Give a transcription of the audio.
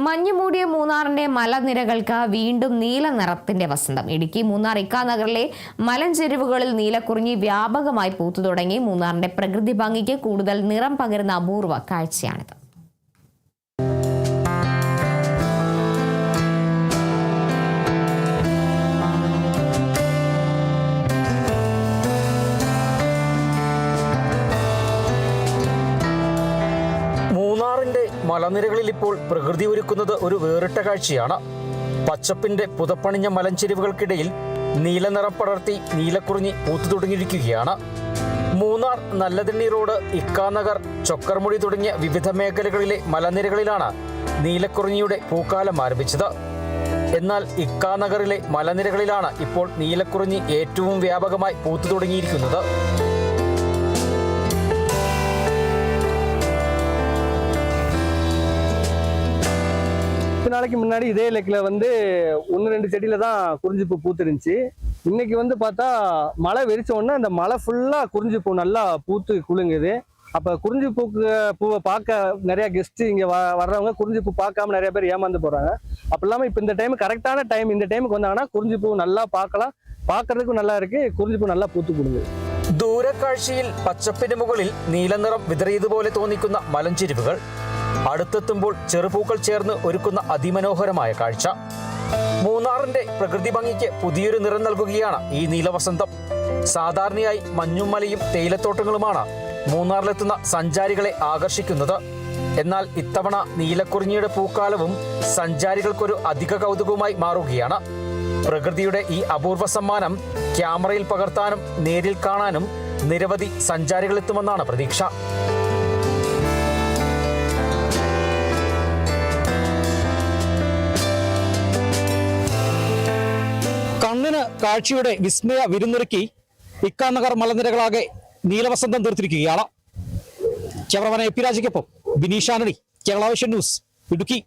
മഞ്ഞുമൂടിയ മൂന്നാറിന്റെ മലനിരകൾക്ക് വീണ്ടും നീല നിറത്തിന്റെ വസന്തം. ഇടുക്കി മൂന്നാർ ഇക്കാനഗറിലെ മലഞ്ചെരിവുകളിൽ നീലക്കുറിഞ്ഞി വ്യാപകമായി പൂത്തു തുടങ്ങി. മൂന്നാറിന്റെ പ്രകൃതി ഭംഗിക്ക് കൂടുതൽ നിറം പകരുന്ന അപൂർവ കാഴ്ചയാണിത്. മൂന്നാറിന്റെ മലനിരകളിൽ ഇപ്പോൾ പ്രകൃതി ഒരുക്കുന്നത് ഒരു വേറിട്ട കാഴ്ചയാണ്. പച്ചപ്പിന്റെ പുതപ്പണിഞ്ഞ മലഞ്ചെരിവുകൾക്കിടയിൽ നീലനിറം പടർത്തി നീലക്കുറിഞ്ഞി പൂത്തു തുടങ്ങിയിരിക്കുകയാണ്. മൂന്നാർ നല്ലതണ്ണി റോഡ്, ഇക്കാനഗർ, ചൊക്കർമുടി തുടങ്ങിയ വിവിധ മേഖലകളിലെ മലനിരകളിലാണ് നീലക്കുറിഞ്ഞിയുടെ പൂക്കാലം ആരംഭിച്ചത്. എന്നാൽ ഇക്കാനഗറിലെ മലനിരകളിലാണ് ഇപ്പോൾ നീലക്കുറിഞ്ഞി ഏറ്റവും വ്യാപകമായി പൂത്തു തുടങ്ങിയിരിക്കുന്നത്. நாளைக்கு முன்னாடி இதே லேக்கில் வந்து 1-2 செடியில தான் குறிஞ்சிப்பூ பூத்துருந்துச்சு. இன்னைக்கு வந்து பார்த்தா மழை வெறிச்ச உடனே அந்த மழை ஃபுல்லாக குறிஞ்சிப்பூ நல்லா பூத்து குலுங்குது. அப்போ பூவை பார்க்க நிறையா கெஸ்ட்டு இங்கே வர்றவங்க குறிஞ்சிப்பூ பார்க்காம நிறைய பேர் ஏமாந்து போகிறாங்க. அப்போ இல்லாமல் இப்போ இந்த டைம் கரெக்டான டைம், இந்த டைமுக்கு வந்தாங்கன்னா குறிஞ்சிப்பூ நல்லா பார்க்கலாம், பார்க்கறதுக்கும் நல்லா இருக்கு. குறிஞ்சிப்பூ நல்லா പൂത്തു കുലുങ്ങും. ദൂരക്കാഴ്ചയിൽ പച്ചപ്പിന് മുകളിൽ നീലനിറം വിതറിയതുപോലെ തോന്നിക്കുന്ന മലഞ്ചെരിവുകൾ അടുത്തെത്തുമ്പോൾ ചെറുപൂക്കൾ ചേർന്ന് ഒരുക്കുന്ന അതിമനോഹരമായ കാഴ്ച. മൂന്നാറിന്റെ പ്രകൃതി ഭംഗിക്ക് പുതിയൊരു നിറം നൽകുകയാണ് ഈ നീലവസന്തം. സാധാരണയായി മഞ്ഞും മലയും തേയിലത്തോട്ടങ്ങളുമാണ് മൂന്നാറിലെത്തുന്ന സഞ്ചാരികളെ ആകർഷിക്കുന്നത്. എന്നാൽ ഇത്തവണ നീലക്കുറിഞ്ഞിയുടെ പൂക്കാലവും സഞ്ചാരികൾക്കൊരു അധിക കൗതുകവുമായി മാറുകയാണ്. പ്രകൃതിയുടെ ഈ അപൂർവ സമ്മാനം ക്യാമറയിൽ പകർത്താനും നേരിൽ കാണാനും നിരവധി സഞ്ചാരികൾ എത്തുമെന്നാണ് പ്രതീക്ഷ. കണ്ണിന് കാഴ്ചയുടെ വിസ്മയ വിരുന്നൊരുക്കി ഇക്കാനഗർ മലനിരകളാകെ നീലവസന്തം തീർത്തിരിക്കുകയാണ്. ക്യാമറമാൻ എ പി രാജയ്ക്കൊപ്പം ബിനീഷ് ആന്റണി, കേരള വിഷൻ ന്യൂസ്, ഇടുക്കി.